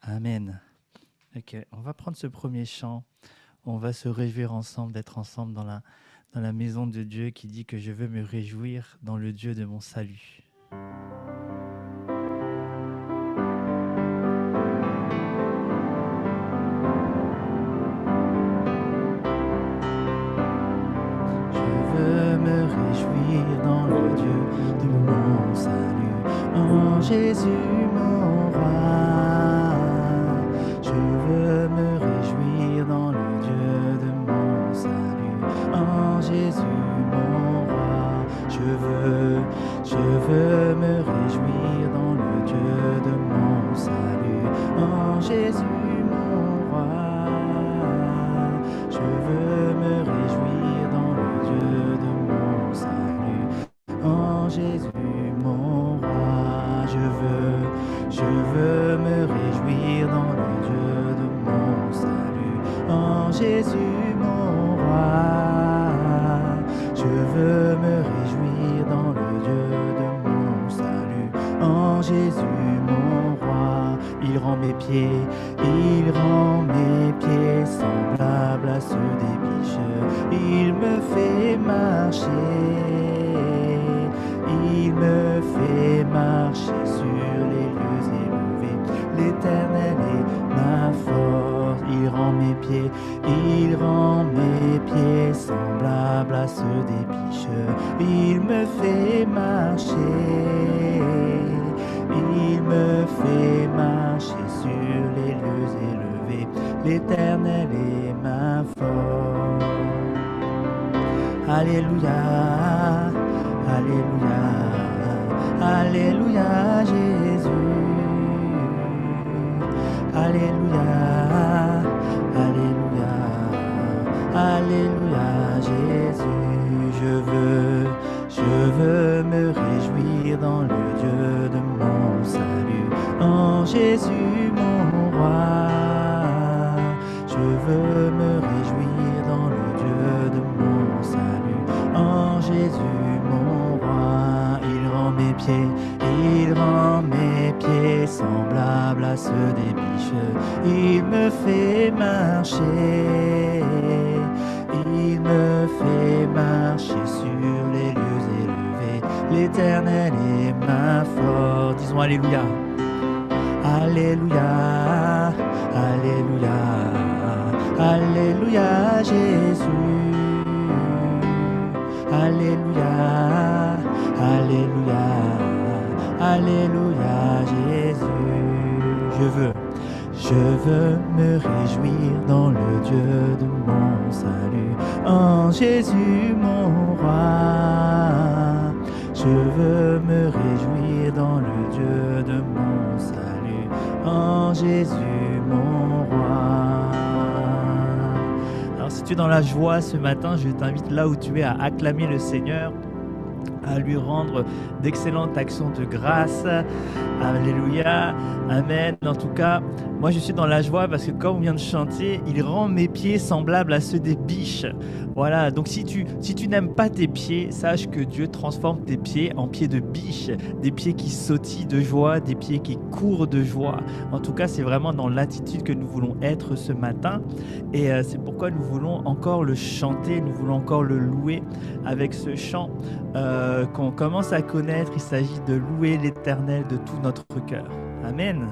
Amen. Ok, on va prendre ce premier chant. On va se réjouir ensemble d'être ensemble dans la maison de Dieu qui dit que je veux me réjouir dans le Dieu de mon salut. Je veux me réjouir dans le Dieu de mon salut, en Jésus mon roi. Je veux me réjouir dans le Dieu de mon salut, en Jésus mon roi. Je veux me réjouir dans le Dieu de mon salut, en Jésus mon roi. Je veux me réjouir dans le Dieu de mon salut, en Jésus mon roi. Je veux me réjouir dans le Dieu de mon salut, en Jésus mon roi. Je veux me réjouir dans le Dieu de mon salut, en Jésus mon roi. Il rend mes pieds semblables à ceux des biches. Il me fait marcher, il me fait marcher sur les lieux élevés. L'Éternel est ma force. Il rend mes pieds semblables à ceux des biches. Il me fait marcher, il me fait marcher sur les lieux élevés. L'Éternel est ma force. Alléluia, alléluia, alléluia Jésus. Alléluia, alléluia, alléluia Jésus. Je veux me réjouir dans le Dieu de mon salut, en Jésus mon roi. Je veux me réjouir dans le Dieu de mon salut, en Jésus mon roi. Il rend mes pieds semblables à ceux des biches. Il me fait marcher, il me fait marcher sur les lieux élevés. L'Éternel est ma force. Disons Alléluia. Alléluia, alléluia, alléluia Jésus. Alléluia, alléluia, alléluia Jésus. Je veux me réjouir dans le Dieu de mon salut, en Jésus mon roi. Je veux me réjouir dans le Dieu de mon salut, en Jésus mon roi. Alors si tu es dans la joie ce matin, je t'invite là où tu es à acclamer le Seigneur, à lui rendre d'excellentes actions de grâce. Alléluia, amen. En tout cas, moi je suis dans la joie parce que comme on vient de chanter, il rend mes pieds semblables à ceux des biches. Voilà, donc si tu n'aimes pas tes pieds, sache que Dieu transforme tes pieds en pieds de biche, des pieds qui sautillent de joie, des pieds qui courent de joie. En tout cas, c'est vraiment dans l'attitude que nous voulons être ce matin, et c'est pourquoi nous voulons encore le chanter, nous voulons encore le louer avec ce chant qu'on commence à connaître. Il s'agit de louer l'Éternel de tout notre cœur. Amen.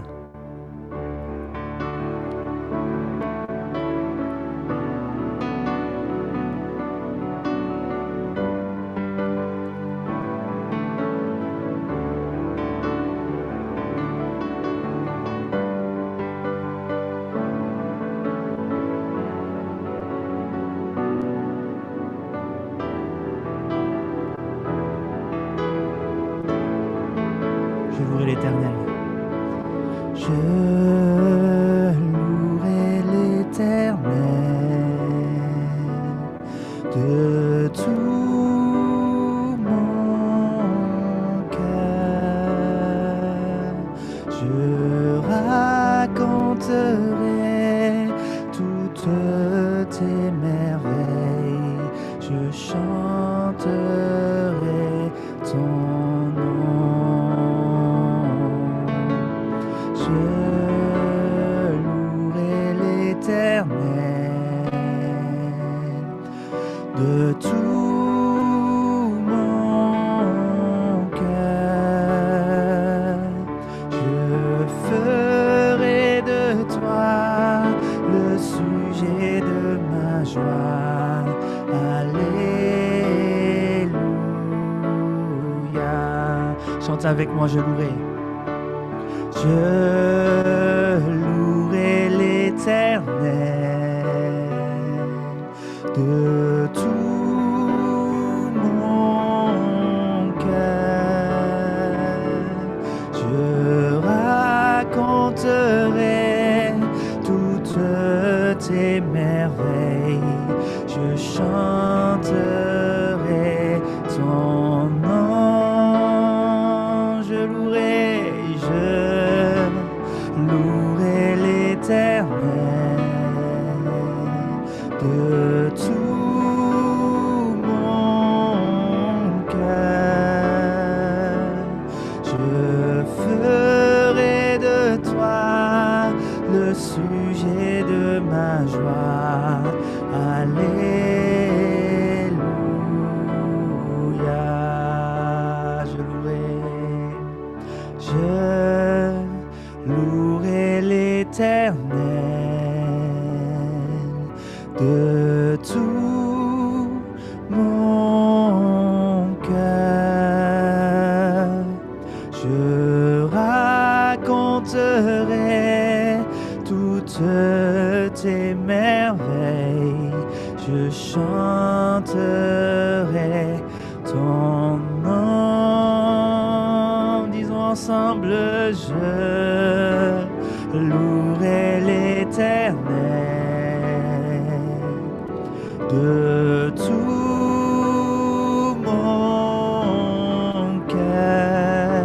Je louerai l'Éternel. Je louerai l'Éternel de tout mon cœur. Je raconterai toutes tes merveilles. Je chanterai ton nom. Je chante avec moi, je louerai. Je louerai l'Éternel de tout mon cœur. Je raconterai toutes tes merveilles. Je chanterai ton nom. Je louerai l'Éternel de tout mon cœur. Je ferai de toi le sujet de ma joie. Alléluia. Je louerai l'Éternel de tout mon cœur. Je raconterai toutes tes merveilles. Je chanterai ton nom. Disons ensemble, je louerai l'Éternel de tout mon cœur.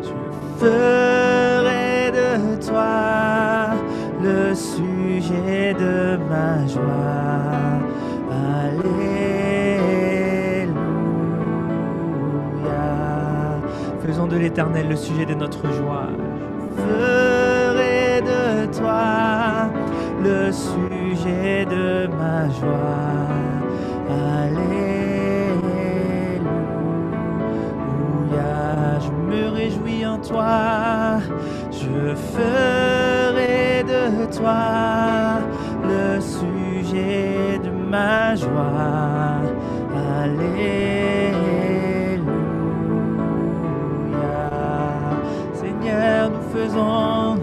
Je ferai de toi le sujet de ma joie. Alléluia. Faisons de l'Éternel le sujet de notre joie. Je ferai de toi le sujet de ma joie. Alléluia. Je me réjouis en toi. Je ferai de toi le sujet de ma joie. Alléluia. Seigneur, nous faisons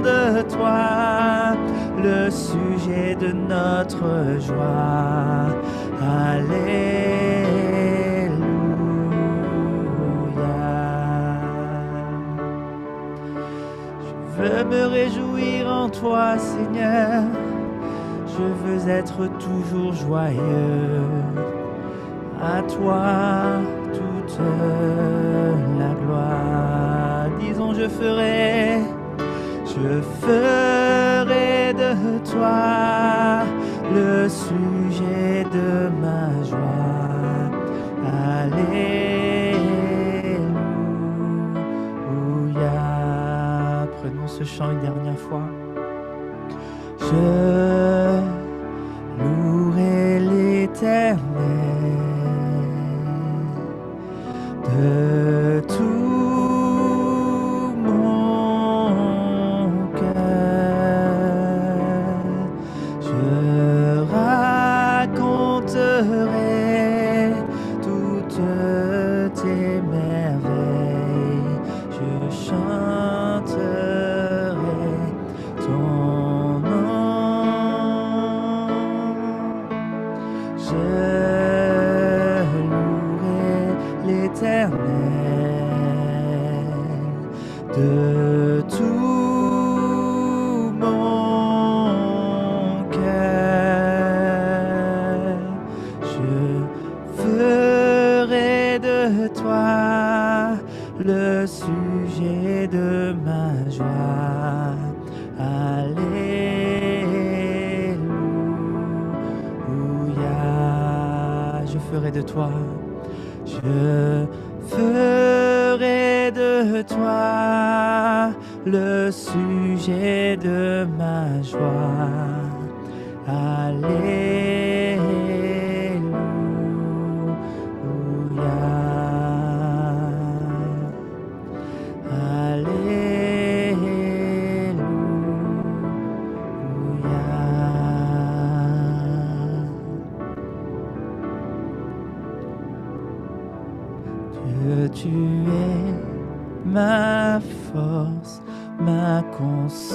de toi le sujet de notre joie. Alléluia. Je veux me réjouir en toi, Seigneur. Je veux être toujours joyeux. À toi toute la gloire. Disons, je ferai de toi le sujet de ma joie. Alléluia. Prenons ce chant une dernière fois. Je louerai l'Éternel de tout mon cœur. Je raconterai toutes tes merveilles. Je chanterai ton nom. Je louerai l'Éternel de tout mon cœur. Je ferai de toi le sujet de ma joie. Alléluia. Je ferai de toi. Je ferai de toi le sujet de ma joie. Alléluia. ma force, ma consolation,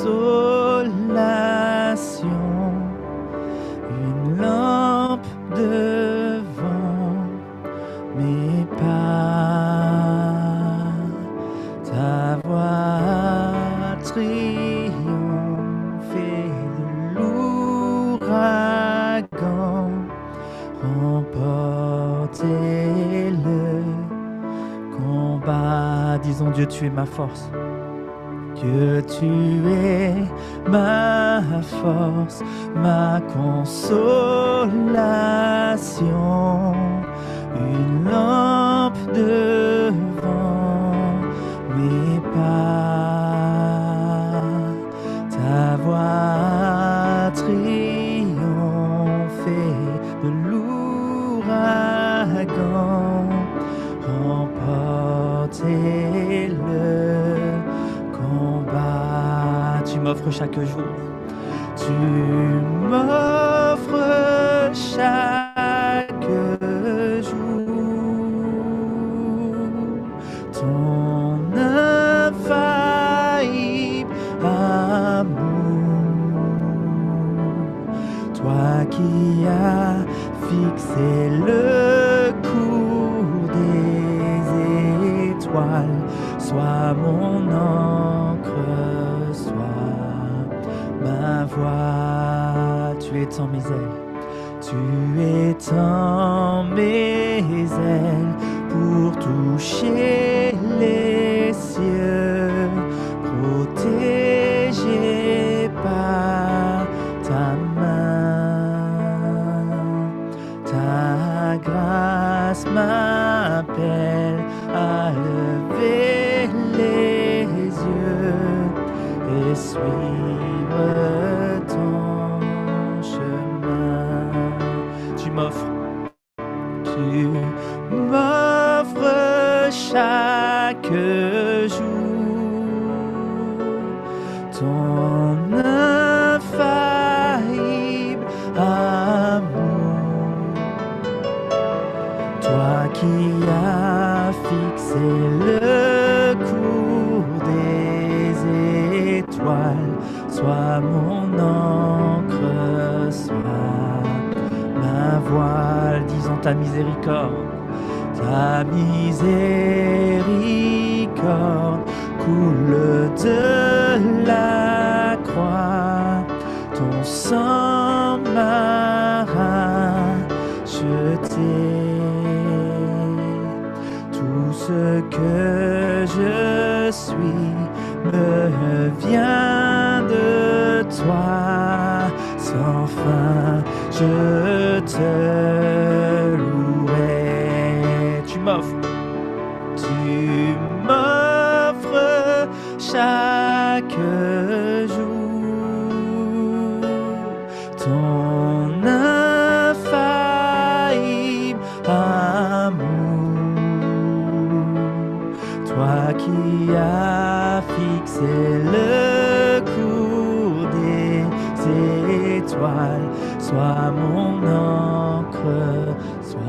une lampe devant mes pas, ta voix triompher de l'ouragan, remporter le combat. Disons Dieu, tu es ma force. Dieu, tu es ma force, ma consolation, une lampe devant mes pas, ta voix triompher de l'ouragan, remporter le combat. Tu m'offres chaque jour, tu m'offres chaque jour ton infaillible amour, toi qui as fixé le cours des étoiles, sois mon encre, sois ma voix. Tu étends mes ailes, tu étends mes ailes pour toucher les cieux, protégé par ta main. Ta grâce m'appelle à lever les yeux et suivre ton chemin. Tu m'offres chaque jour ton infaillible amour, toi qui as fixé le cours des étoiles, sois mon encre, sois ma voile. Disons ta miséricorde, ta miséricorde coule de la croix, ton sang m'a racheté. Tout ce que je suis me vient de toi, sans fin je te louerai. Tu m'offres chaque jour ton infaillible amour, toi qui as fixé le cours des étoiles, sois mon encre, sois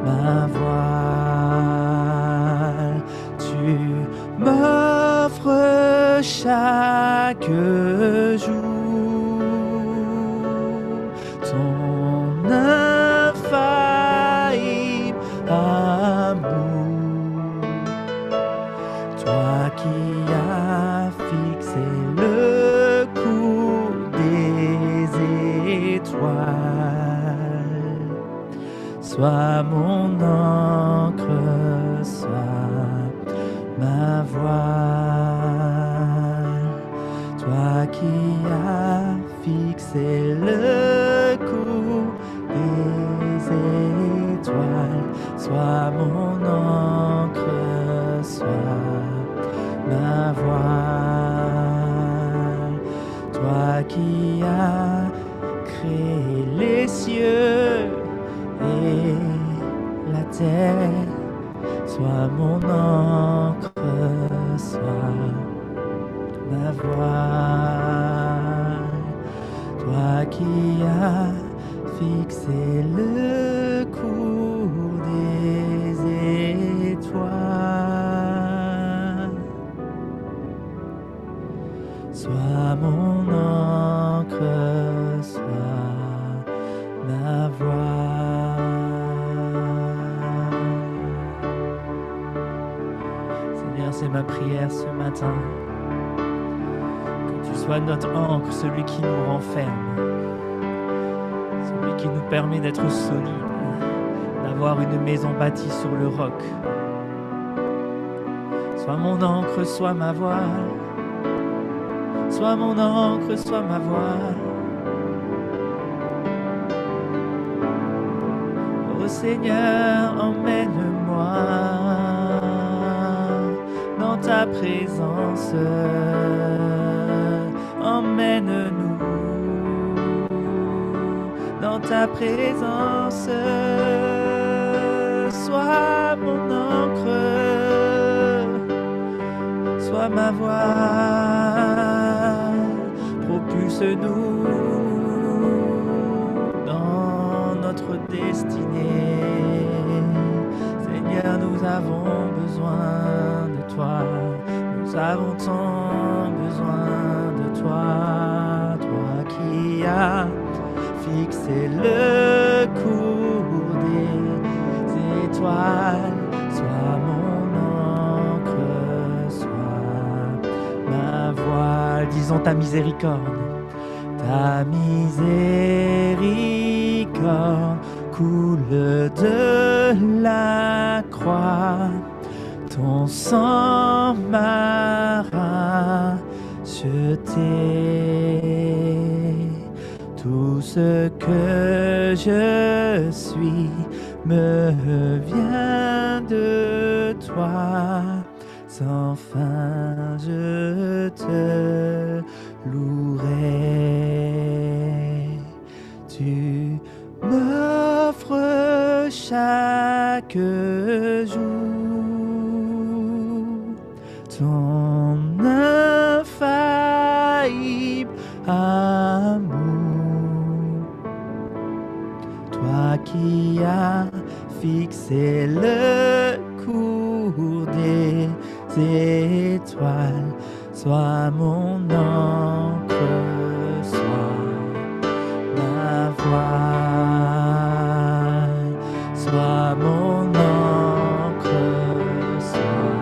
ma voile. Tu m'offres chaque jour ton infaillible amour, toi qui as fixé le cours des étoiles, sois mon encre, sois ma voile, toi qui as fixé le cours des étoiles, sois mon encre, sois ma voile, toi qui as créé les cieux et la terre, sois mon encre, sois ma voile, toi qui as fixé le cours des étoiles. sois mon encre, sois ma voix. Seigneur, c'est ma prière ce matin, que tu sois notre encre, celui qui nous renferme, celui qui nous permet d'être solides, d'avoir une maison bâtie sur le roc. Sois mon encre, sois ma voile. Sois mon encre, sois ma voile. Ô Seigneur, emmène-moi dans ta présence. Emmène-nous dans ta présence. Sois mon encre, sois ma voile, propulse-nous dans notre destinée. Seigneur, nous avons besoin de toi, nous avons tant besoin de toi, toi qui as fixé le cours des étoiles. Sois mon encre, sois ma voile. Disons ta miséricorde. Ta miséricorde coule de la croix. Ton sang m'a racheté. Tout ce que je suis me vient de toi. Sans fin je te louerai. Tu m'offres chaque jour ton infaillible amour. Toi qui as fixé le cours des étoiles, sois mon encre, sois ma voile, sois mon encre, sois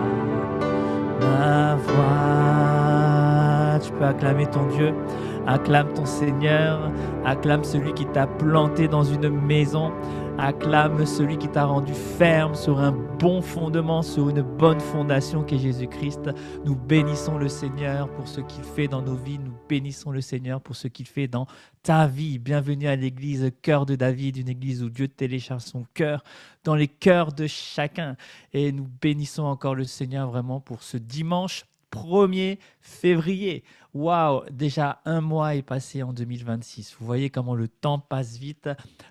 ma voile. Tu peux acclamer ton Dieu, acclame ton Seigneur, acclame celui qui t'a planté dans une maison. Acclame celui qui t'a rendu ferme sur un bon fondement, sur une bonne fondation qu'est Jésus-Christ. Nous bénissons le Seigneur pour ce qu'il fait dans nos vies. Nous bénissons le Seigneur pour ce qu'il fait dans ta vie. Bienvenue à l'église Cœur de David, une église où Dieu télécharge son cœur dans les cœurs de chacun. Et nous bénissons encore le Seigneur vraiment pour ce dimanche 1er février. Waouh, déjà un mois est passé en 2026. Vous voyez comment le temps passe vite,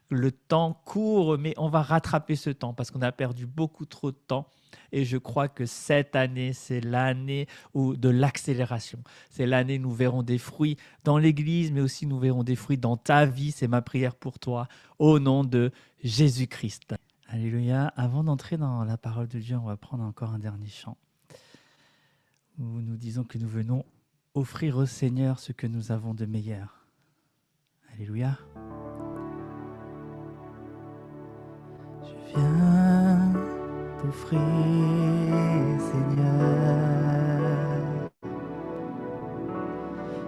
le temps court, mais on va rattraper ce temps parce qu'on a perdu beaucoup trop de temps. Et je crois que cette année, c'est l'année de l'accélération. C'est l'année où nous verrons des fruits dans l'église, mais aussi nous verrons des fruits dans ta vie. C'est ma prière pour toi, au nom de Jésus-Christ. Alléluia. Avant d'entrer dans la parole de Dieu, on va prendre encore un dernier chant où nous disons que nous venons offrir au Seigneur ce que nous avons de meilleur. Alléluia. Je viens t'offrir, Seigneur,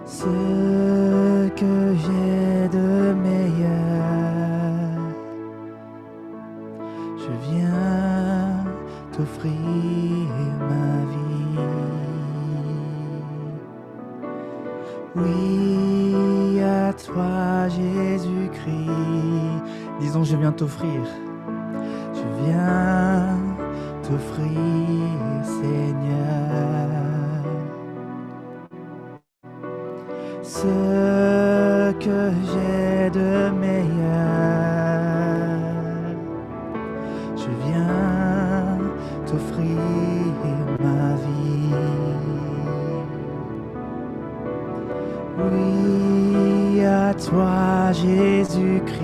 ce que j'ai de meilleur. Je viens t'offrir ma vie. Oui, à toi, Jésus-Christ. Disons, je viens t'offrir. Je viens t'offrir, Seigneur, ce que j'ai de meilleur. Je viens t'offrir ma vie. Oui, à toi, Jésus-Christ.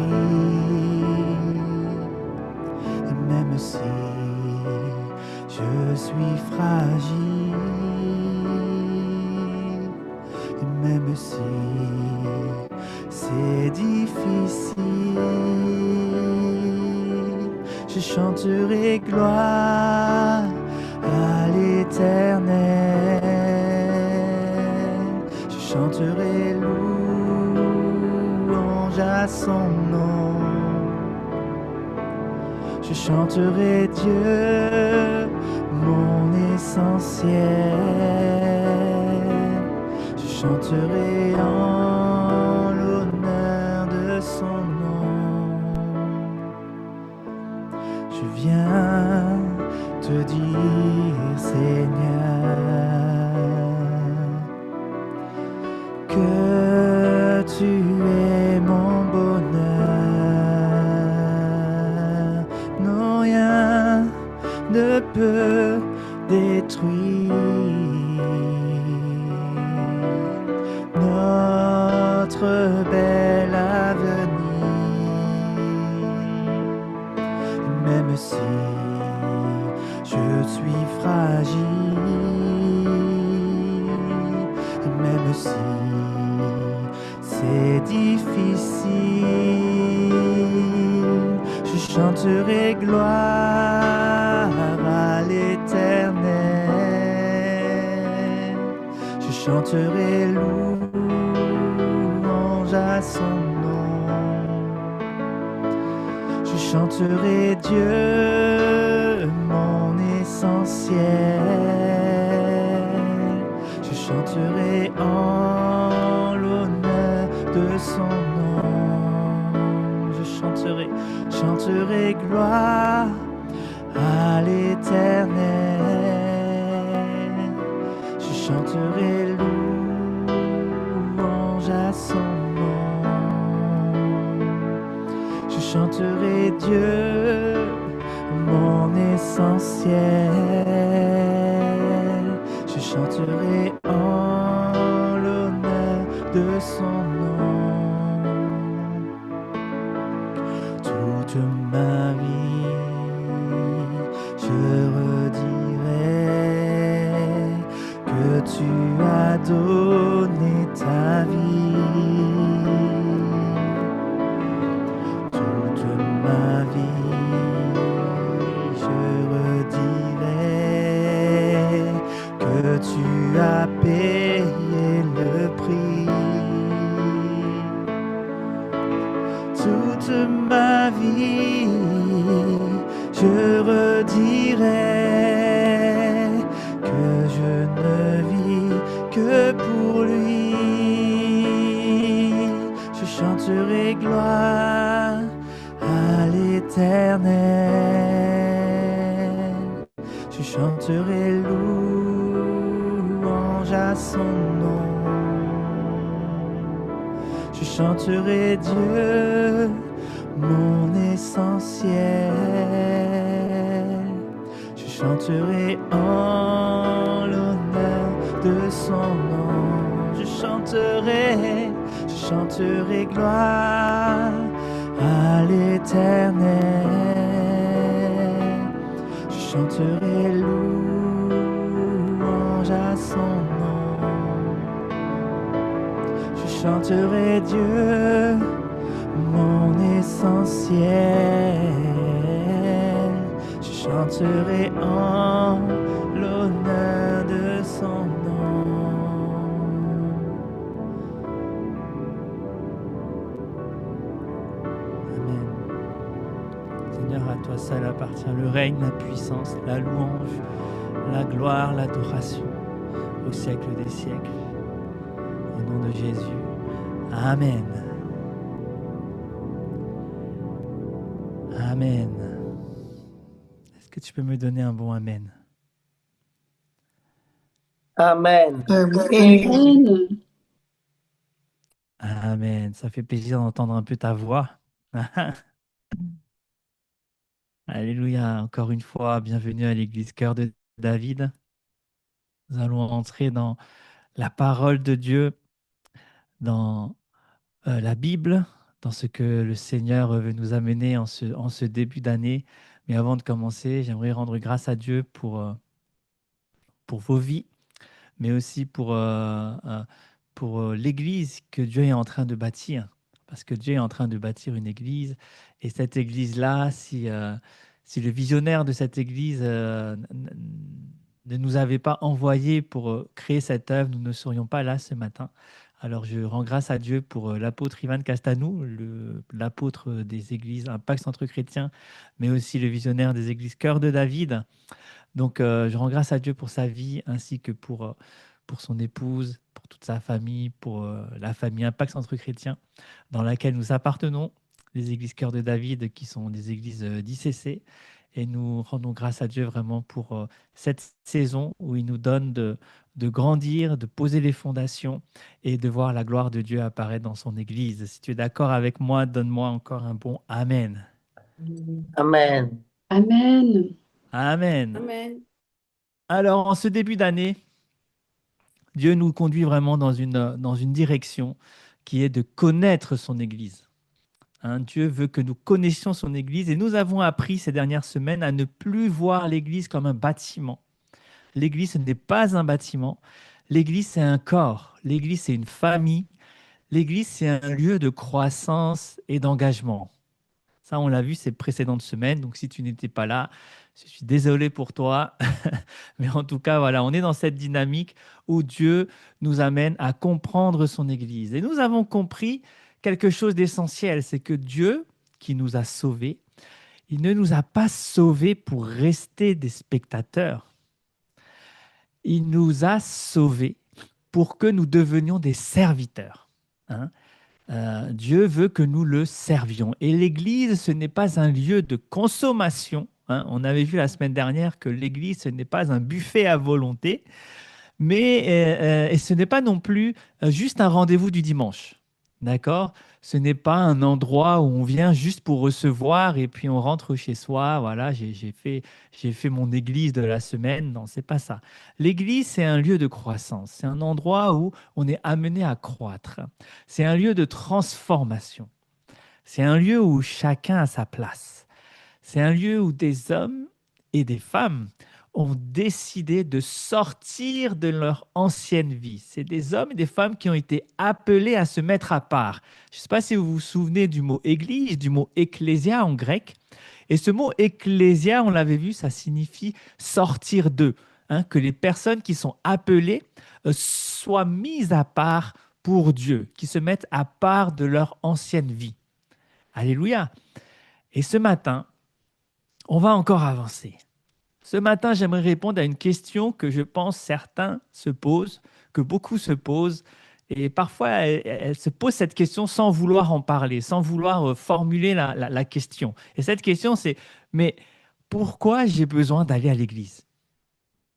Et même si je suis fragile, et même si c'est difficile, je chanterai gloire à l'Éternel. Je chanterai louange à son nom. Je chanterai Dieu, mon essentiel. Je chanterai en l'honneur de son nom. Je viens te dire, Seigneur, que tu es mon bonheur. Non, rien ne peut détruire notre bel avenir. Même si je suis fragile, même si c'est difficile, je chanterai gloire à l'Éternel. Je chanterai louange à son nom. Je chanterai Dieu, mon essentiel. Je chanterai en l'honneur de son nom. Je chanterai gloire à l'Éternel. Je chanterai louange à son nom. Je chanterai Dieu, mon essentiel. Je chanterai en l'honneur de son nom. Toute ma vie, je redirai que tu as donné ta vie. Toute ma vie, je redirai que tu as payé le prix. Toute ma vie, je redirai que je ne vis que pour lui. Je chanterai gloire à l'Éternel. Je chanterai louange à son nom. Je chanterai Dieu, mon essentiel. Je chanterai en l'honneur de son nom. Je chanterai gloire à l'Éternel. Je chanterai louange à son nom. Je chanterai Dieu, mon essentiel. Je chanterai en l'honneur de son nom. Amen. Seigneur, à toi seul appartient le règne, la puissance, la louange, la gloire, l'adoration au siècle des siècles. Au nom de Jésus. Amen. Amen. Est-ce que tu peux me donner un bon amen? Amen. Amen. Amen. Ça fait plaisir d'entendre un peu ta voix. Alléluia. Encore une fois, bienvenue à l'église Cœur de David. Nous allons entrer dans la parole de Dieu, dans la Bible, dans ce que le Seigneur veut nous amener en ce début d'année. Mais avant de commencer, j'aimerais rendre grâce à Dieu pour vos vies, mais aussi pour pour l'Église que Dieu est en train de bâtir. Parce que Dieu est en train de bâtir une Église. Et cette Église-là, si le visionnaire de cette Église ne nous avait pas envoyés pour créer cette œuvre, nous ne serions pas là ce matin. Alors je rends grâce à Dieu pour l'apôtre Ivan Castanou, l'apôtre des églises Impact Centre Chrétien, mais aussi le visionnaire des églises Cœur de David. Donc je rends grâce à Dieu pour sa vie ainsi que pour son épouse, pour toute sa famille, pour la famille Impact Centre Chrétien dans laquelle nous appartenons, les églises Cœur de David qui sont des églises d'ICC. Et nous rendons grâce à Dieu vraiment pour cette saison où il nous donne de grandir, de poser les fondations et de voir la gloire de Dieu apparaître dans son Église. Si tu es d'accord avec moi, donne-moi encore un bon Amen. Amen. Amen. Amen. Amen. Alors, en ce début d'année, Dieu nous conduit vraiment dans une direction qui est de connaître son Église. Hein, Dieu veut que nous connaissions son Église et nous avons appris ces dernières semaines à ne plus voir l'Église comme un bâtiment. L'Église, ce n'est pas un bâtiment. L'Église, c'est un corps. L'Église, c'est une famille. L'Église, c'est un lieu de croissance et d'engagement. Ça, on l'a vu ces précédentes semaines. Donc, si tu n'étais pas là, je suis désolé pour toi. Mais en tout cas, voilà, on est dans cette dynamique où Dieu nous amène à comprendre son Église. Et nous avons compris quelque chose d'essentiel, c'est que Dieu, qui nous a sauvés, il ne nous a pas sauvés pour rester des spectateurs. Il nous a sauvés pour que nous devenions des serviteurs. Hein. Dieu veut que nous le servions. Et l'Église, ce n'est pas un lieu de consommation. Hein. On avait vu la semaine dernière que l'Église, ce n'est pas un buffet à volonté, mais et ce n'est pas non plus juste un rendez-vous du dimanche. D'accord? Ce n'est pas un endroit où on vient juste pour recevoir et puis on rentre chez soi. Voilà, j'ai fait mon église de la semaine. Non, c'est pas ça. L'église, c'est un lieu de croissance. C'est un endroit où on est amené à croître. C'est un lieu de transformation. C'est un lieu où chacun a sa place. C'est un lieu où des hommes et des femmes ont décidé de sortir de leur ancienne vie. C'est des hommes et des femmes qui ont été appelés à se mettre à part. Je ne sais pas si vous vous souvenez du mot église, du mot ecclésia en grec. Et ce mot ecclésia, on l'avait vu, ça signifie sortir d'eux. Hein, que les personnes qui sont appelées soient mises à part pour Dieu, qui se mettent à part de leur ancienne vie. Alléluia. Et ce matin, on va encore avancer. Ce matin, j'aimerais répondre à une question que je pense certains se posent, que beaucoup se posent. Et parfois, elles se posent cette question sans vouloir en parler, sans vouloir formuler la question. Et cette question, c'est, mais pourquoi j'ai besoin d'aller à l'église?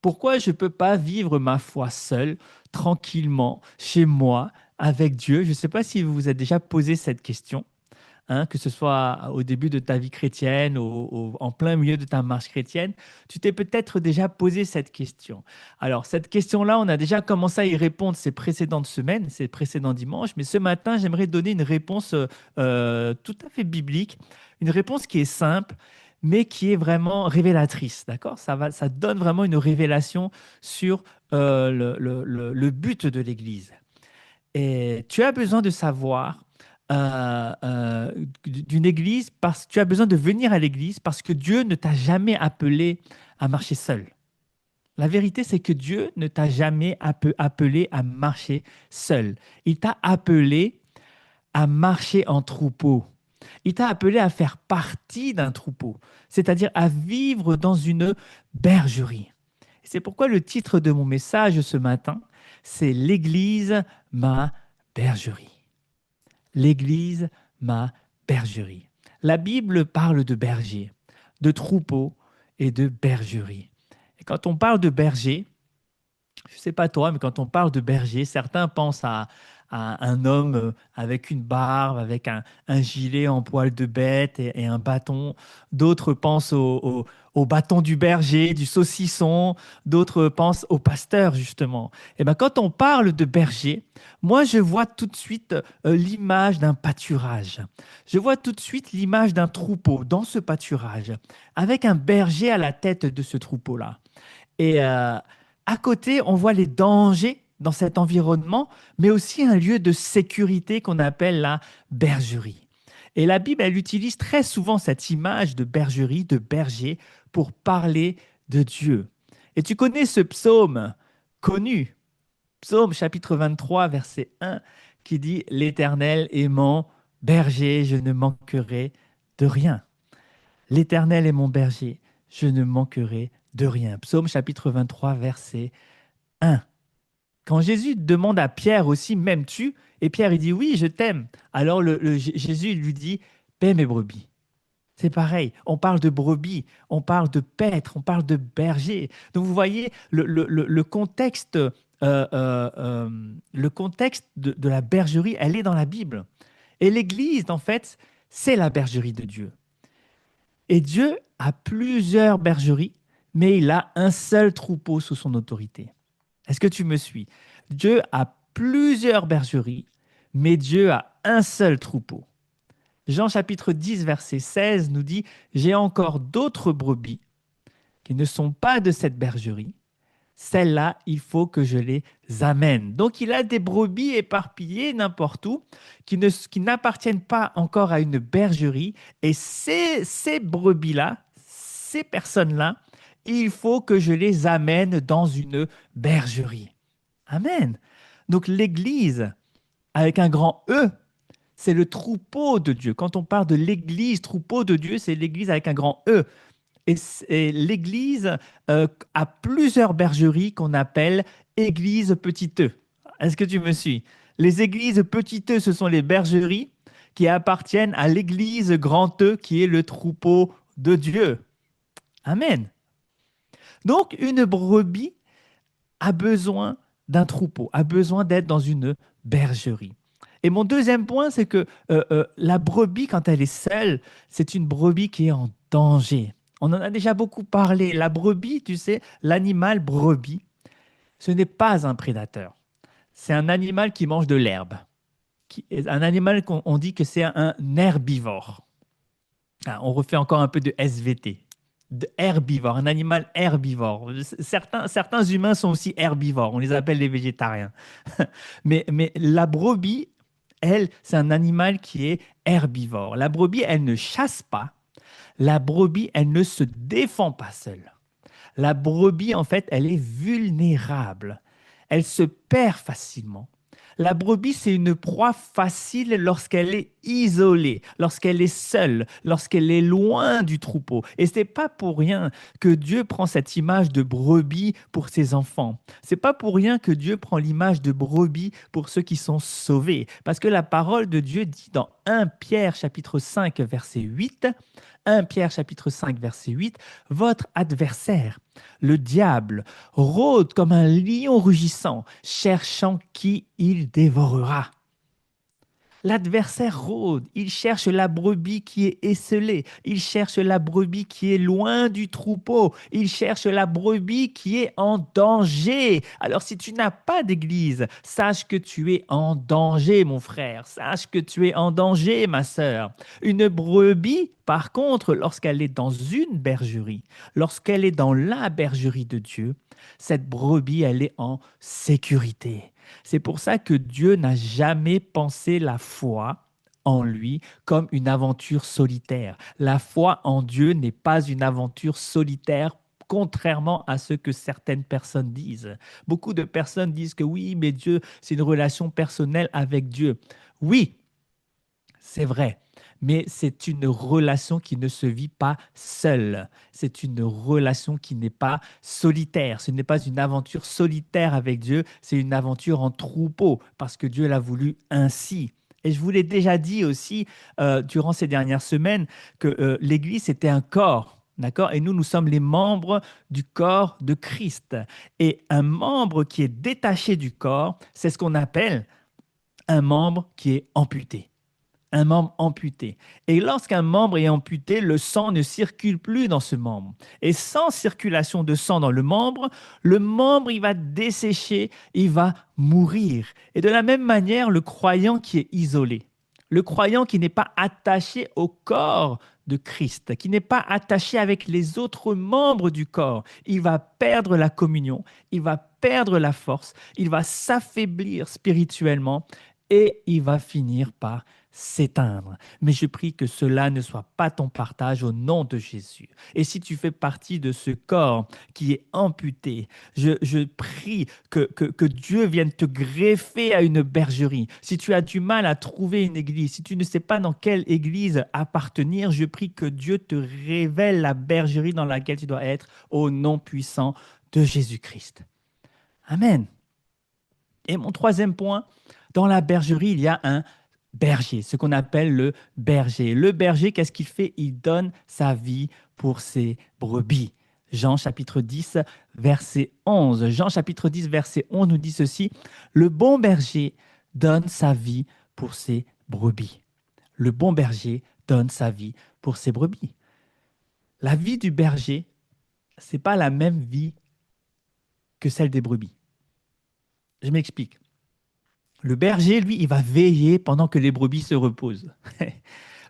Pourquoi je ne peux pas vivre ma foi seule, tranquillement, chez moi, avec Dieu? Je ne sais pas si vous vous êtes déjà posé cette question. Hein, que ce soit au début de ta vie chrétienne, en plein milieu de ta marche chrétienne, tu t'es peut-être déjà posé cette question. Alors, cette question-là, on a déjà commencé à y répondre ces précédentes semaines, ces précédents dimanches, mais ce matin, j'aimerais donner une réponse tout à fait biblique, une réponse qui est simple, mais qui est vraiment révélatrice, d'accord? Ça donne vraiment une révélation sur le but de l'Église. Et tu as besoin de savoir d'une église parce que tu as besoin de venir à l'église parce que Dieu ne t'a jamais appelé à marcher seul. La vérité, c'est que Dieu ne t'a jamais appelé à marcher seul. Il t'a appelé à marcher en troupeau. Il t'a appelé à faire partie d'un troupeau, c'est-à-dire à vivre dans une bergerie. C'est pourquoi le titre de mon message ce matin, c'est «L'Église, ma bergerie». L'Église, ma bergerie. La Bible parle de berger, de troupeau et de bergerie. Et quand on parle de berger, je ne sais pas toi, mais quand on parle de berger, certains pensent à un homme avec une barbe, avec un gilet en poil de bête et un bâton. D'autres pensent au bâton du berger, du saucisson. D'autres pensent au pasteur, justement. Et ben, quand on parle de berger, moi, je vois tout de suite l'image d'un pâturage. Je vois tout de suite l'image d'un troupeau dans ce pâturage, avec un berger à la tête de ce troupeau-là. Et à côté, on voit les dangers dans cet environnement, mais aussi un lieu de sécurité qu'on appelle la bergerie. Et la Bible, elle utilise très souvent cette image de bergerie, de berger, pour parler de Dieu. Et tu connais ce psaume connu, psaume chapitre 23, verset 1, qui dit « L'Éternel est mon berger, je ne manquerai de rien. L'Éternel est mon berger, je ne manquerai de rien. » Psaume chapitre 23, verset 1. Quand Jésus demande à Pierre aussi, m'aimes-tu? Et Pierre, il dit, oui, je t'aime. Alors Jésus lui dit, paie mes brebis. C'est pareil, on parle de brebis, on parle de paître, on parle de berger. Donc vous voyez, le contexte, le contexte de la bergerie, elle est dans la Bible. Et l'Église, en fait, c'est la bergerie de Dieu. Et Dieu a plusieurs bergeries, mais il a un seul troupeau sous son autorité. Est-ce que tu me suis? Dieu a plusieurs bergeries, mais Dieu a un seul troupeau. Jean chapitre 10, verset 16 nous dit « J'ai encore d'autres brebis qui ne sont pas de cette bergerie. Celles-là, il faut que je les amène. » Donc, il a des brebis éparpillées n'importe où qui n'appartiennent pas encore à une bergerie. Et ces brebis-là, ces personnes-là, il faut que je les amène dans une bergerie. Amen. Donc, l'Église, avec un grand E, c'est le troupeau de Dieu. Quand on parle de l'Église, troupeau de Dieu, c'est l'Église avec un grand E. Et l'Église a plusieurs bergeries qu'on appelle Église petit E. Est-ce que tu me suis? Les églises petit E, ce sont les bergeries qui appartiennent à l'Église grand E, qui est le troupeau de Dieu. Amen. Donc, une brebis a besoin d'un troupeau, a besoin d'être dans une bergerie. Et mon deuxième point, c'est que la brebis, quand elle est seule, c'est une brebis qui est en danger. On en a déjà beaucoup parlé. La brebis, tu sais, l'animal brebis, ce n'est pas un prédateur. C'est un animal qui mange de l'herbe. Un animal qu'on dit que c'est un herbivore. Ah, on refait encore un peu de SVT. De herbivore, un animal herbivore. Certains humains sont aussi herbivores. On les appelle les végétariens. mais la brebis, elle, c'est un animal qui est herbivore. La brebis, elle ne chasse pas. La brebis, elle ne se défend pas seule. La brebis, en fait, elle est vulnérable. Elle se perd facilement. La brebis, c'est une proie facile lorsqu'elle est isolée, lorsqu'elle est seule, lorsqu'elle est loin du troupeau. Et ce n'est pas pour rien que Dieu prend cette image de brebis pour ses enfants. Ce n'est pas pour rien que Dieu prend l'image de brebis pour ceux qui sont sauvés. Parce que la parole de Dieu dit dans 1 Pierre chapitre 5, verset 8, 1 Pierre chapitre 5, verset 8, « Votre adversaire, le diable, rôde comme un lion rugissant, cherchant qui il dévorera. » L'adversaire rôde, il cherche la brebis qui est esselée, il cherche la brebis qui est loin du troupeau, il cherche la brebis qui est en danger. Alors si tu n'as pas d'église, sache que tu es en danger, mon frère, sache que tu es en danger, ma sœur. Une brebis, par contre, lorsqu'elle est dans une bergerie, lorsqu'elle est dans la bergerie de Dieu, cette brebis, elle est en sécurité. C'est pour ça que Dieu n'a jamais pensé la foi en lui comme une aventure solitaire. La foi en Dieu n'est pas une aventure solitaire, contrairement à ce que certaines personnes disent. Beaucoup de personnes disent que oui, mais Dieu, c'est une relation personnelle avec Dieu. Oui, c'est vrai. Mais c'est une relation qui ne se vit pas seule. C'est une relation qui n'est pas solitaire. Ce n'est pas une aventure solitaire avec Dieu, c'est une aventure en troupeau, parce que Dieu l'a voulu ainsi. Et je vous l'ai déjà dit aussi durant ces dernières semaines que l'Église, c'était un corps. D'accord? Et nous sommes les membres du corps de Christ. Et un membre qui est détaché du corps, c'est ce qu'on appelle un membre qui est amputé. Un membre amputé. Et lorsqu'un membre est amputé, le sang ne circule plus dans ce membre. Et sans circulation de sang dans le membre, il va dessécher, il va mourir. Et de la même manière, le croyant qui est isolé, le croyant qui n'est pas attaché au corps de Christ, qui n'est pas attaché avec les autres membres du corps, il va perdre la communion, il va perdre la force, il va s'affaiblir spirituellement et il va finir par s'éteindre. Mais je prie que cela ne soit pas ton partage au nom de Jésus. Et si tu fais partie de ce corps qui est amputé, je prie que Dieu vienne te greffer à une bergerie. Si tu as du mal à trouver une église, si tu ne sais pas dans quelle église appartenir, je prie que Dieu te révèle la bergerie dans laquelle tu dois être au nom puissant de Jésus-Christ. Amen. Et mon troisième point, dans la bergerie, il y a un berger, ce qu'on appelle le berger. Le berger, qu'est-ce qu'il fait? Il donne sa vie pour ses brebis. Jean chapitre 10, verset 11. Jean chapitre 10, verset 11 nous dit ceci: le bon berger donne sa vie pour ses brebis. Le bon berger donne sa vie pour ses brebis. La vie du berger, ce n'est pas la même vie que celle des brebis. Je m'explique. Le berger, lui, il va veiller pendant que les brebis se reposent.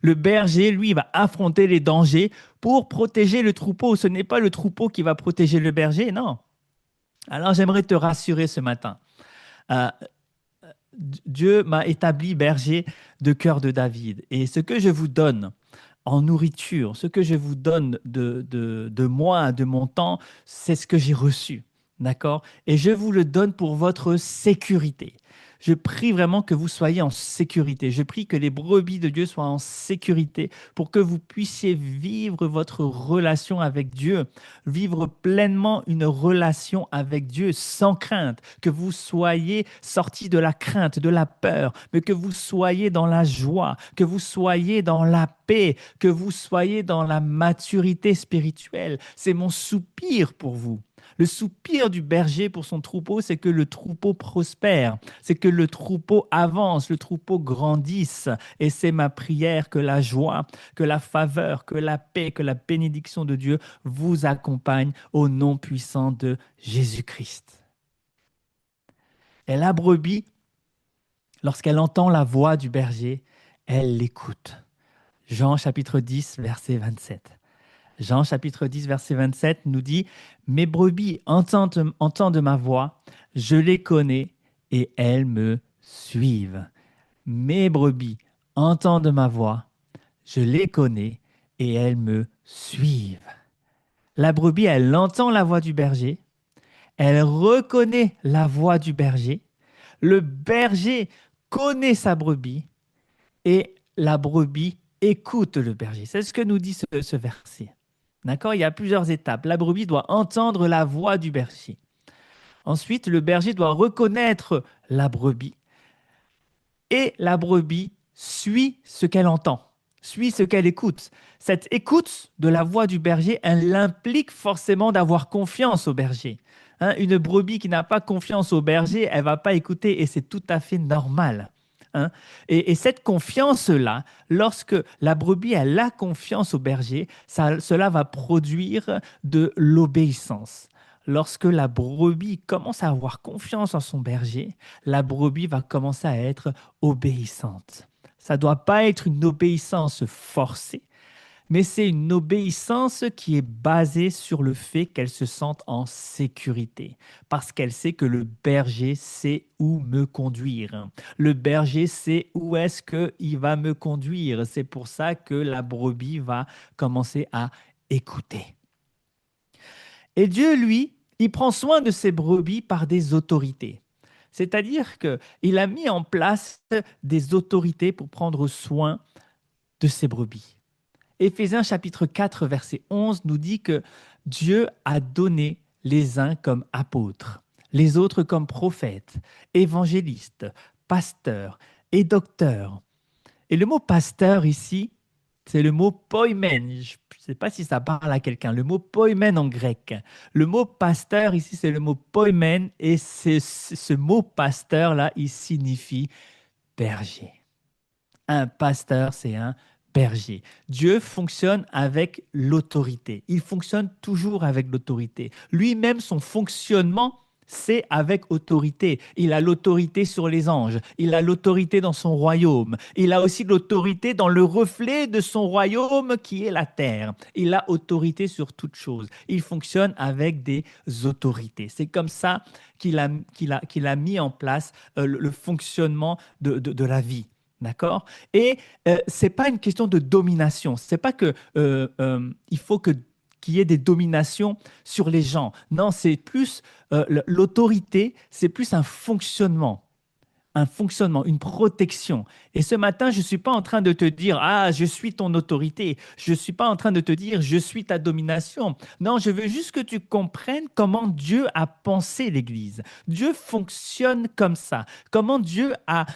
Le berger, lui, il va affronter les dangers pour protéger le troupeau. Ce n'est pas le troupeau qui va protéger le berger, non. Alors, j'aimerais te rassurer ce matin. Dieu m'a établi berger de cœur de David. Et ce que je vous donne en nourriture, ce que je vous donne de moi, de mon temps, c'est ce que j'ai reçu. D'accord? Et je vous le donne pour votre sécurité. Je prie vraiment que vous soyez en sécurité. Je prie que les brebis de Dieu soient en sécurité pour que vous puissiez vivre votre relation avec Dieu, vivre pleinement une relation avec Dieu sans crainte, que vous soyez sortis de la crainte, de la peur, mais que vous soyez dans la joie, que vous soyez dans la paix, que vous soyez dans la maturité spirituelle. C'est mon soupir pour vous. Le soupir du berger pour son troupeau, c'est que le troupeau prospère, c'est que le troupeau avance, le troupeau grandisse. Et c'est ma prière que la joie, que la faveur, que la paix, que la bénédiction de Dieu vous accompagne au nom puissant de Jésus-Christ. Et la brebis, lorsqu'elle entend la voix du berger, elle l'écoute. Jean chapitre 10, verset 27. Jean chapitre 10, verset 27 nous dit « Mes brebis entendent ma voix, je les connais et elles me suivent. Mes brebis entendent ma voix, je les connais et elles me suivent. » La brebis, elle entend la voix du berger, elle reconnaît la voix du berger, le berger connaît sa brebis et la brebis écoute le berger. C'est ce que nous dit ce verset. D'accord? Il y a plusieurs étapes. La brebis doit entendre la voix du berger. Ensuite, le berger doit reconnaître la brebis. Et la brebis suit ce qu'elle entend, suit ce qu'elle écoute. Cette écoute de la voix du berger, elle implique forcément d'avoir confiance au berger. Une brebis qui n'a pas confiance au berger, elle ne va pas écouter et c'est tout à fait normal. Et cette confiance-là, lorsque la brebis elle a confiance au berger, cela va produire de l'obéissance. Lorsque la brebis commence à avoir confiance en son berger, la brebis va commencer à être obéissante. Ça ne doit pas être une obéissance forcée, mais c'est une obéissance qui est basée sur le fait qu'elle se sente en sécurité, parce qu'elle sait que le berger sait où me conduire. Le berger sait où est-ce qu'il va me conduire. C'est pour ça que la brebis va commencer à écouter. Et Dieu, lui, il prend soin de ses brebis par des autorités. C'est-à-dire qu'il a mis en place des autorités pour prendre soin de ses brebis. Éphésiens chapitre 4, verset 11 nous dit que Dieu a donné les uns comme apôtres, les autres comme prophètes, évangélistes, pasteurs et docteurs. Et le mot pasteur ici, c'est le mot poimen. Je ne sais pas si ça parle à quelqu'un. Le mot poimen en grec. Le mot pasteur ici, c'est le mot poimen et ce mot pasteur-là, il signifie berger. Un pasteur, c'est un berger. Dieu fonctionne avec l'autorité. Il fonctionne toujours avec l'autorité. Lui-même, son fonctionnement, c'est avec autorité. Il a l'autorité sur les anges, il a l'autorité dans son royaume, il a aussi l'autorité dans le reflet de son royaume qui est la terre. Il a autorité sur toute chose. Il fonctionne avec des autorités. C'est comme ça qu'il a mis en place le fonctionnement de la vie. D'accord? Et c'est pas une question de domination. C'est pas que il faut qu'il y ait des dominations sur les gens. Non, c'est plus l'autorité, c'est plus un fonctionnement, une protection. Et ce matin, je ne suis pas en train de te dire, ah, je suis ton autorité. Je ne suis pas en train de te dire, je suis ta domination. Non, je veux juste que tu comprennes comment Dieu a pensé l'Église. Dieu fonctionne comme ça. Comment Dieu a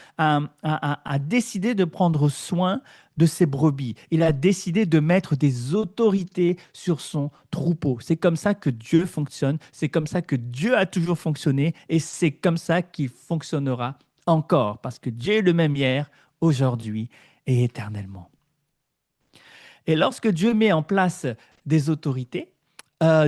décidé de prendre soin de ses brebis. Il a décidé de mettre des autorités sur son troupeau. C'est comme ça que Dieu fonctionne. C'est comme ça que Dieu a toujours fonctionné. Et c'est comme ça qu'il fonctionnera encore, parce que Dieu est le même hier, aujourd'hui et éternellement. Et lorsque Dieu met en place des autorités,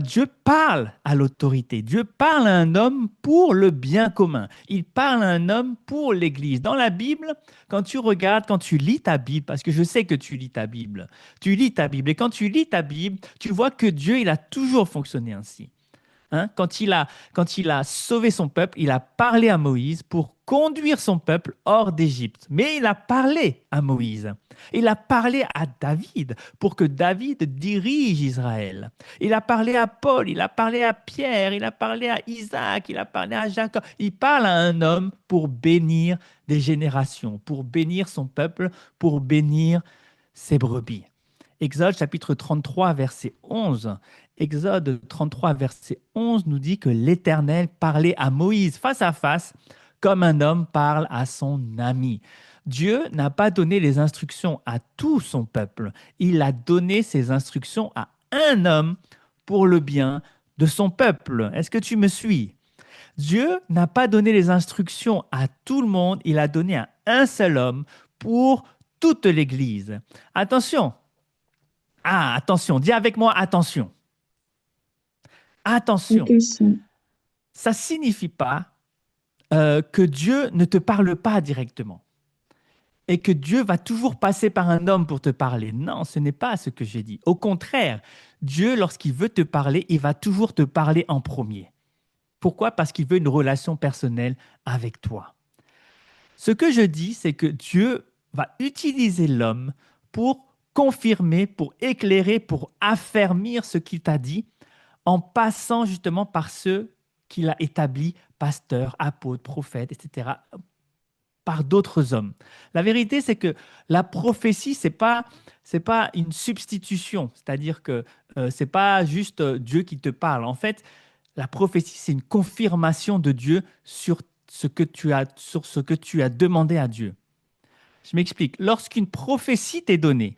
Dieu parle à l'autorité. Dieu parle à un homme pour le bien commun. Il parle à un homme pour l'Église. Dans la Bible, quand tu regardes, quand tu lis ta Bible, parce que je sais que tu lis ta Bible, et quand tu lis ta Bible, tu vois que Dieu, il a toujours fonctionné ainsi. Hein, quand il a sauvé son peuple, il a parlé à Moïse pour conduire son peuple hors d'Égypte. Mais il a parlé à Moïse. Il a parlé à David pour que David dirige Israël. Il a parlé à Paul, il a parlé à Pierre, il a parlé à Isaac, il a parlé à Jacob. Il parle à un homme pour bénir des générations, pour bénir son peuple, pour bénir ses brebis. Exode chapitre 33, verset 11. Exode 33, verset 11 nous dit que l'Éternel parlait à Moïse face à face comme un homme parle à son ami. Dieu n'a pas donné les instructions à tout son peuple. Il a donné ses instructions à un homme pour le bien de son peuple. Est-ce que tu me suis? Dieu n'a pas donné les instructions à tout le monde. Il a donné à un seul homme pour toute l'Église. Attention. Ah, attention. Dis avec moi, attention. Attention, ça ne signifie pas que Dieu ne te parle pas directement et que Dieu va toujours passer par un homme pour te parler. Non, ce n'est pas ce que j'ai dit. Au contraire, Dieu, lorsqu'il veut te parler, il va toujours te parler en premier. Pourquoi? Parce qu'il veut une relation personnelle avec toi. Ce que je dis, c'est que Dieu va utiliser l'homme pour confirmer, pour éclairer, pour affermir ce qu'il t'a dit, en passant justement par ceux qu'il a établis, pasteurs, apôtres, prophètes, etc., par d'autres hommes. La vérité, c'est que la prophétie, c'est pas une substitution, c'est-à-dire que c'est pas juste Dieu qui te parle. En fait, la prophétie, c'est une confirmation de Dieu sur ce que tu as demandé à Dieu. Je m'explique. Lorsqu'une prophétie t'est donnée,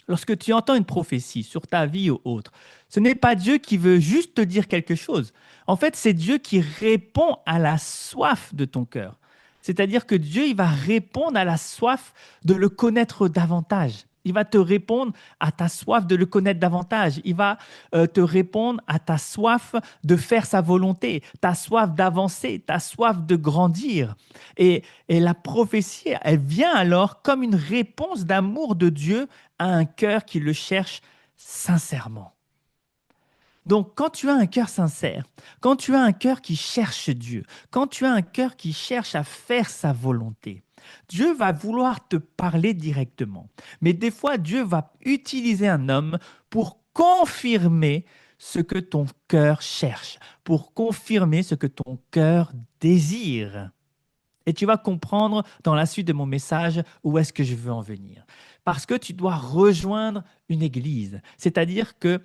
lorsque tu entends une prophétie sur ta vie ou autre, ce n'est pas Dieu qui veut juste te dire quelque chose. En fait, c'est Dieu qui répond à la soif de ton cœur. C'est-à-dire que Dieu, il va répondre à la soif de le connaître davantage. Il va te répondre à ta soif de le connaître davantage. Il va te répondre à ta soif de faire sa volonté, ta soif d'avancer, ta soif de grandir. Et la prophétie, elle vient alors comme une réponse d'amour de Dieu à un cœur qui le cherche sincèrement. Donc, quand tu as un cœur sincère, quand tu as un cœur qui cherche Dieu, quand tu as un cœur qui cherche à faire sa volonté, Dieu va vouloir te parler directement. Mais des fois, Dieu va utiliser un homme pour confirmer ce que ton cœur cherche, pour confirmer ce que ton cœur désire. Et tu vas comprendre dans la suite de mon message où est-ce que je veux en venir. Parce que tu dois rejoindre une église, c'est-à-dire que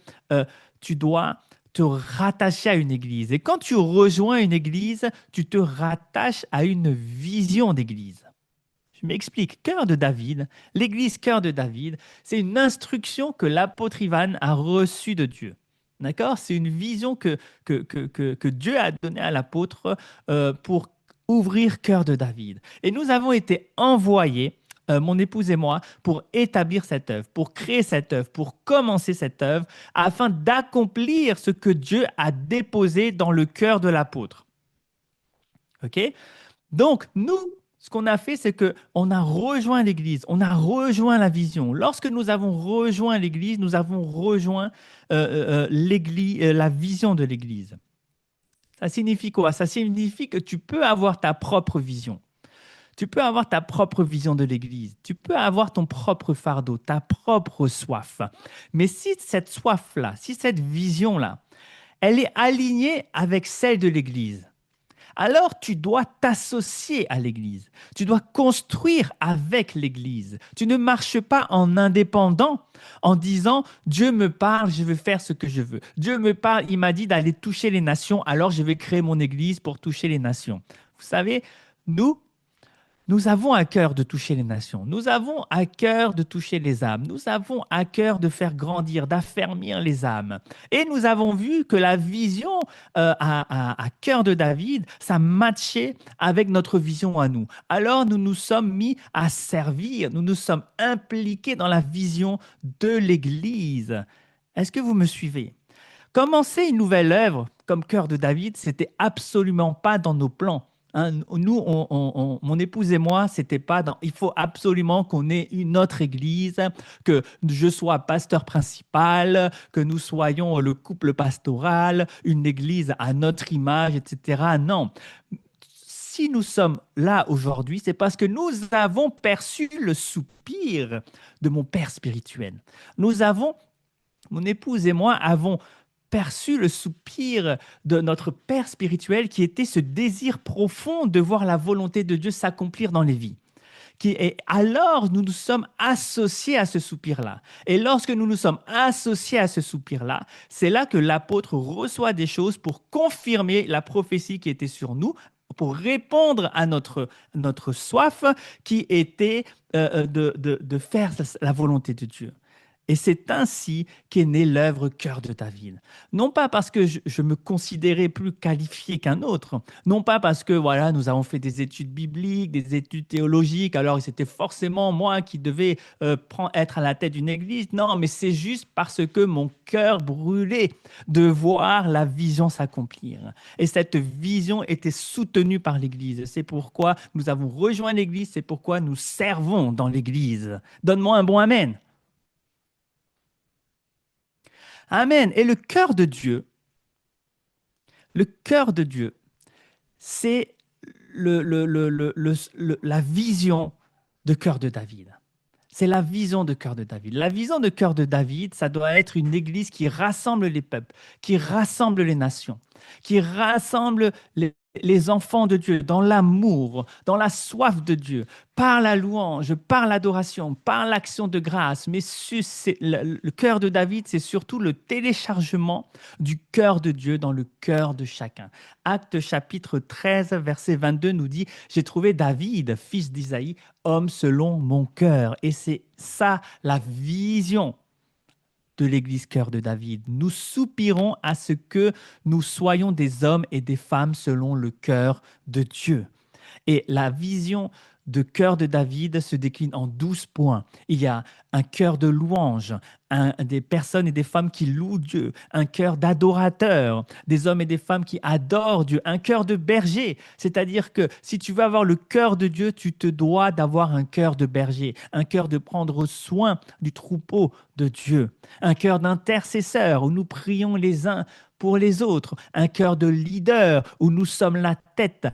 tu dois te rattacher à une église. Et quand tu rejoins une église, tu te rattaches à une vision d'église. Je m'explique. Cœur de David, l'église Cœur de David, c'est une instruction que l'apôtre Ivan a reçue de Dieu. D'accord? C'est une vision que Dieu a donnée à l'apôtre pour ouvrir Cœur de David. Et nous avons été envoyés mon épouse et moi, pour établir cette œuvre, pour créer cette œuvre, pour commencer cette œuvre, afin d'accomplir ce que Dieu a déposé dans le cœur de l'apôtre. OK? Donc, nous, ce qu'on a fait, c'est qu'on a rejoint l'Église, on a rejoint la vision. Lorsque nous avons rejoint l'Église, nous avons rejoint la vision de l'Église. Ça signifie quoi? Ça signifie que tu peux avoir ta propre vision. Tu peux avoir ta propre vision de l'Église. Tu peux avoir ton propre fardeau, ta propre soif. Mais si cette soif-là, si cette vision-là, elle est alignée avec celle de l'Église, alors tu dois t'associer à l'Église. Tu dois construire avec l'Église. Tu ne marches pas en indépendant en disant Dieu me parle, je veux faire ce que je veux. Dieu me parle, il m'a dit d'aller toucher les nations, alors je vais créer mon Église pour toucher les nations. Vous savez, nous avons à cœur de toucher les nations. Nous avons à cœur de toucher les âmes. Nous avons à cœur de faire grandir, d'affermir les âmes. Et nous avons vu que la vision à cœur de David, ça matchait avec notre vision à nous. Alors nous nous sommes mis à servir. Nous nous sommes impliqués dans la vision de l'Église. Est-ce que vous me suivez? Commencer une nouvelle œuvre comme cœur de David, c'était absolument pas dans nos plans. Hein, nous, mon épouse et moi, c'était pas dans. Il faut absolument qu'on ait une autre église, que je sois pasteur principal, que nous soyons le couple pastoral, une église à notre image, etc. Non. Si nous sommes là aujourd'hui, c'est parce que nous avons perçu le soupir de mon père spirituel. Mon épouse et moi avons perçu le soupir de notre Père spirituel qui était ce désir profond de voir la volonté de Dieu s'accomplir dans les vies. Et alors, nous nous sommes associés à ce soupir-là. Et lorsque nous nous sommes associés à ce soupir-là, c'est là que l'apôtre reçoit des choses pour confirmer la prophétie qui était sur nous, pour répondre à notre soif qui était de faire la volonté de Dieu. Et c'est ainsi qu'est née l'œuvre Cœur de David. Non pas parce que je me considérais plus qualifié qu'un autre, non pas parce que voilà, nous avons fait des études bibliques, des études théologiques, alors c'était forcément moi qui devais être à la tête d'une église. Non, mais c'est juste parce que mon cœur brûlait de voir la vision s'accomplir. Et cette vision était soutenue par l'église. C'est pourquoi nous avons rejoint l'église, c'est pourquoi nous servons dans l'église. Donne-moi un bon amen. Amen. Et le cœur de Dieu, c'est la vision de cœur de David. C'est la vision de cœur de David. La vision de cœur de David, ça doit être une église qui rassemble les peuples, qui rassemble les nations, qui rassemble les enfants de Dieu dans l'amour, dans la soif de Dieu, par la louange, par l'adoration, par l'action de grâce. Mais le cœur de David, c'est surtout le téléchargement du cœur de Dieu dans le cœur de chacun. Actes chapitre 13, verset 22 nous dit « J'ai trouvé David, fils d'Isaïe, homme selon mon cœur. » Et c'est ça la vision de l'Église Cœur de David. Nous soupirons à ce que nous soyons des hommes et des femmes selon le cœur de Dieu. Et la vision de cœur de David se décline en 12 points. Il y a un cœur de louange, des personnes et des femmes qui louent Dieu, un cœur d'adorateurs, des hommes et des femmes qui adorent Dieu, un cœur de berger, c'est-à-dire que si tu veux avoir le cœur de Dieu, tu te dois d'avoir un cœur de berger, un cœur de prendre soin du troupeau de Dieu, un cœur d'intercesseur où nous prions les uns pour les autres, un cœur de leader où nous sommes la tête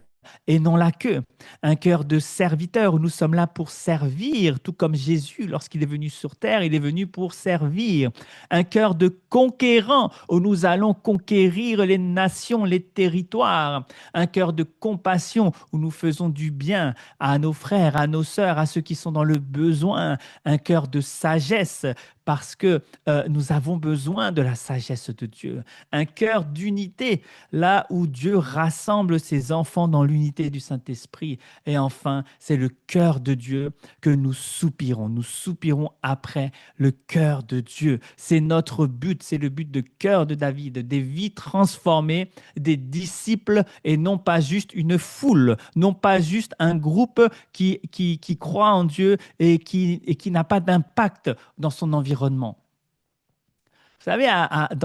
et non la queue, un cœur de serviteur où nous sommes là pour servir, tout comme Jésus, lorsqu'il est venu sur terre, il est venu pour servir, un cœur de conquérant où nous allons conquérir les nations, les territoires, un cœur de compassion où nous faisons du bien à nos frères, à nos sœurs, à ceux qui sont dans le besoin, un cœur de sagesse parce que nous avons besoin de la sagesse de Dieu. Un cœur d'unité, là où Dieu rassemble ses enfants dans l'unité du Saint-Esprit. Et enfin, c'est le cœur de Dieu que nous soupirons. Nous soupirons après le cœur de Dieu. C'est notre but, c'est le but de cœur de David, des vies transformées, des disciples et non pas juste une foule, non pas juste un groupe qui croit en Dieu et qui n'a pas d'impact dans son environnement. Vous savez,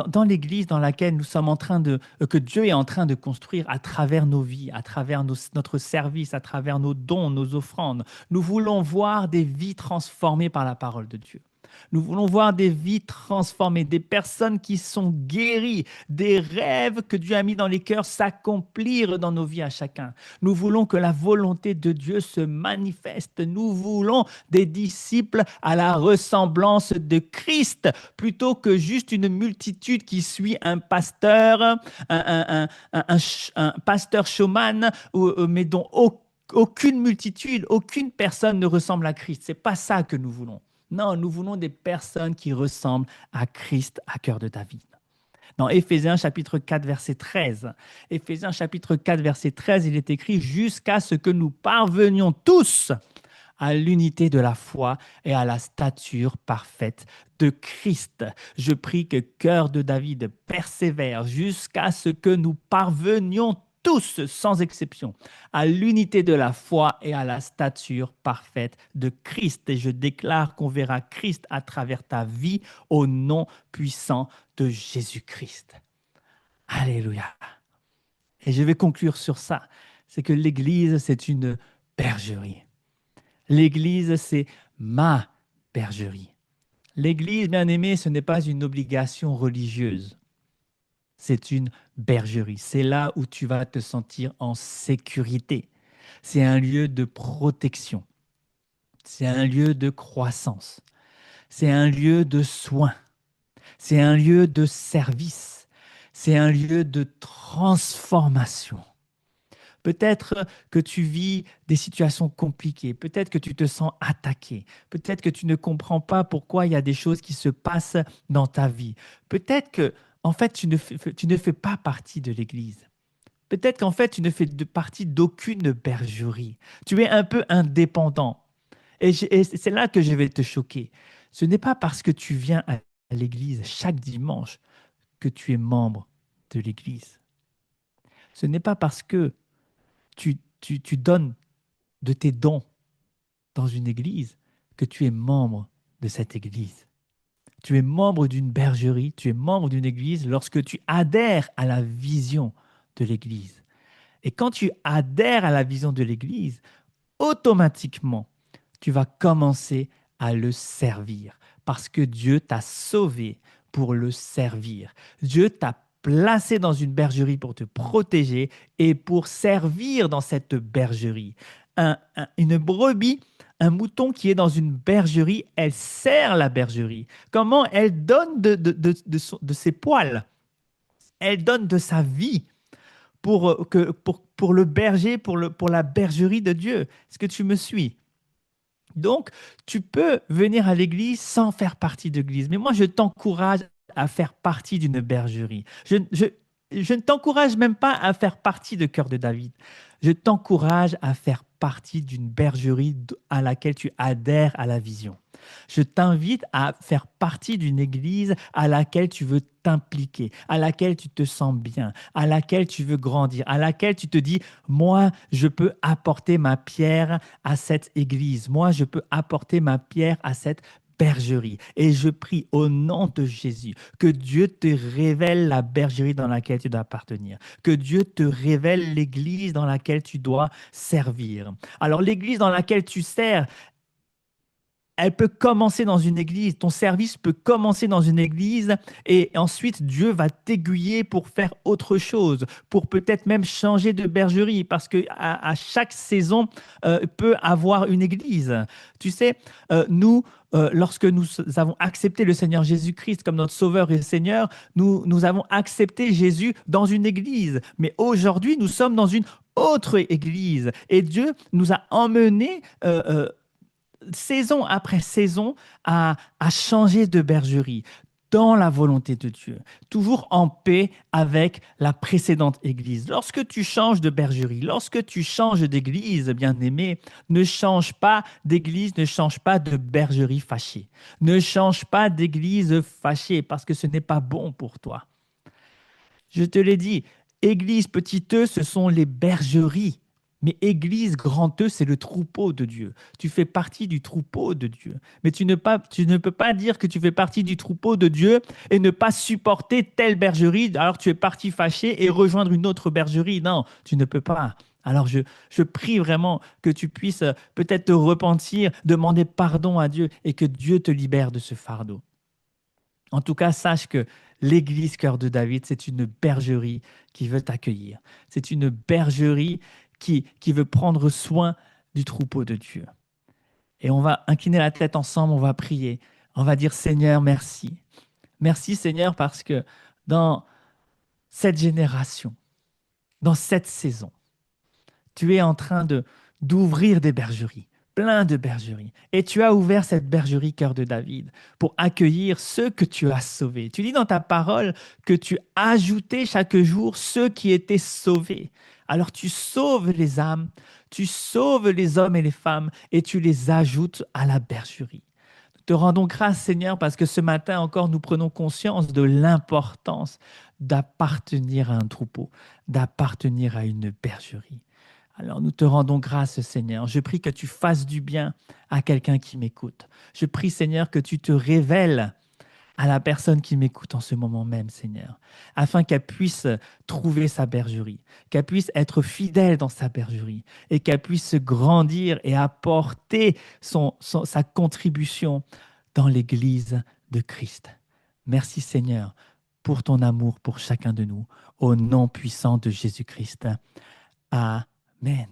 dans l'Église dans laquelle nous sommes en train que Dieu est en train de construire à travers nos vies, à travers notre service, à travers nos dons, nos offrandes, nous voulons voir des vies transformées par la parole de Dieu. Nous voulons voir des vies transformées, des personnes qui sont guéries, des rêves que Dieu a mis dans les cœurs s'accomplir dans nos vies à chacun. Nous voulons que la volonté de Dieu se manifeste. Nous voulons des disciples à la ressemblance de Christ, plutôt que juste une multitude qui suit un pasteur, un pasteur showman, mais dont aucune multitude, aucune personne ne ressemble à Christ. Ce n'est pas ça que nous voulons. Non, nous voulons des personnes qui ressemblent à Christ, à cœur de David. Dans Éphésiens chapitre 4, verset 13, Éphésiens chapitre 4, verset 13, il est écrit « Jusqu'à ce que nous parvenions tous à l'unité de la foi et à la stature parfaite de Christ. Je prie que cœur de David persévère jusqu'à ce que nous parvenions tous, sans exception, à l'unité de la foi et à la stature parfaite de Christ. Et je déclare qu'on verra Christ à travers ta vie au nom puissant de Jésus-Christ. Alléluia. Et je vais conclure sur ça. C'est que l'Église, c'est une bergerie. L'Église, c'est ma bergerie. L'Église, bien aimé, ce n'est pas une obligation religieuse. C'est une bergerie. C'est là où tu vas te sentir en sécurité. C'est un lieu de protection. C'est un lieu de croissance. C'est un lieu de soin. C'est un lieu de service. C'est un lieu de transformation. Peut-être que tu vis des situations compliquées, peut-être que tu te sens attaqué, peut-être que tu ne comprends pas pourquoi il y a des choses qui se passent dans ta vie. Peut-être que, en fait, tu ne fais pas partie de l'Église. Peut-être qu'en fait, tu ne fais partie d'aucune bergerie. Tu es un peu indépendant. Et c'est là que je vais te choquer. Ce n'est pas parce que tu viens à l'Église chaque dimanche que tu es membre de l'Église. Ce n'est pas parce que tu donnes de tes dons dans une église que tu es membre de cette église. Tu es membre d'une bergerie, tu es membre d'une église lorsque tu adhères à la vision de l'église. Et quand tu adhères à la vision de l'église, automatiquement, tu vas commencer à le servir parce que Dieu t'a sauvé pour le servir. Dieu t'a placé dans une bergerie pour te protéger et pour servir dans cette bergerie. Une brebis, un mouton qui est dans une bergerie, elle sert la bergerie. Comment? Elle donne de ses poils. Elle donne de sa vie pour le berger, pour la bergerie de Dieu. Est-ce que tu me suis? Donc, tu peux venir à l'église sans faire partie de l'église. Mais moi, je t'encourage à faire partie d'une bergerie. Je ne t'encourage même pas à faire partie de Cœur de David. Je t'encourage à faire partie d'une bergerie à laquelle tu adhères à la vision. Je t'invite à faire partie d'une église à laquelle tu veux t'impliquer, à laquelle tu te sens bien, à laquelle tu veux grandir, à laquelle tu te dis, moi, je peux apporter ma pierre à cette église. Moi, je peux apporter ma pierre à cette bergerie. Et je prie au nom de Jésus que Dieu te révèle la bergerie dans laquelle tu dois appartenir, que Dieu te révèle l'église dans laquelle tu dois servir. Alors l'église dans laquelle tu sers, elle peut commencer dans une église, ton service peut commencer dans une église et ensuite Dieu va t'aiguiller pour faire autre chose, pour peut-être même changer de bergerie parce qu'à chaque saison peut avoir une église. Tu sais, lorsque nous avons accepté le Seigneur Jésus-Christ comme notre Sauveur et Seigneur, nous avons accepté Jésus dans une église. Mais aujourd'hui, nous sommes dans une autre église et Dieu nous a emmenés saison après saison, à changer de bergerie dans la volonté de Dieu, toujours en paix avec la précédente église. Lorsque tu changes de bergerie, lorsque tu changes d'église, bien-aimé, ne change pas d'église, ne change pas de bergerie fâchée. Ne change pas d'église fâchée parce que ce n'est pas bon pour toi. Je te l'ai dit, église petit e, ce sont les bergeries. Mais église grand E, c'est le troupeau de Dieu. Tu fais partie du troupeau de Dieu. Mais tu ne peux pas dire que tu fais partie du troupeau de Dieu et ne pas supporter telle bergerie, alors tu es parti fâché et rejoindre une autre bergerie. Non, tu ne peux pas. Alors je prie vraiment que tu puisses peut-être te repentir, demander pardon à Dieu et que Dieu te libère de ce fardeau. En tout cas, sache que l'église Cœur de David, c'est une bergerie qui veut t'accueillir. C'est une bergerie qui veut prendre soin du troupeau de Dieu. Et on va incliner la tête ensemble, on va prier. On va dire Seigneur, merci. Merci Seigneur parce que dans cette génération, dans cette saison, tu es en train d'ouvrir des bergeries, plein de bergeries. Et tu as ouvert cette bergerie Cœur de David pour accueillir ceux que tu as sauvés. Tu dis dans ta parole que tu ajoutais chaque jour ceux qui étaient sauvés. Alors tu sauves les âmes, tu sauves les hommes et les femmes et tu les ajoutes à la bergerie. Nous te rendons grâce, Seigneur, parce que ce matin encore, nous prenons conscience de l'importance d'appartenir à un troupeau, d'appartenir à une bergerie. Alors nous te rendons grâce, Seigneur. Je prie que tu fasses du bien à quelqu'un qui m'écoute. Je prie, Seigneur, que tu te révèles à la personne qui m'écoute en ce moment même, Seigneur, afin qu'elle puisse trouver sa bergerie, qu'elle puisse être fidèle dans sa bergerie et qu'elle puisse grandir et apporter sa contribution dans l'Église de Christ. Merci, Seigneur, pour ton amour pour chacun de nous, au nom puissant de Jésus-Christ. Amen.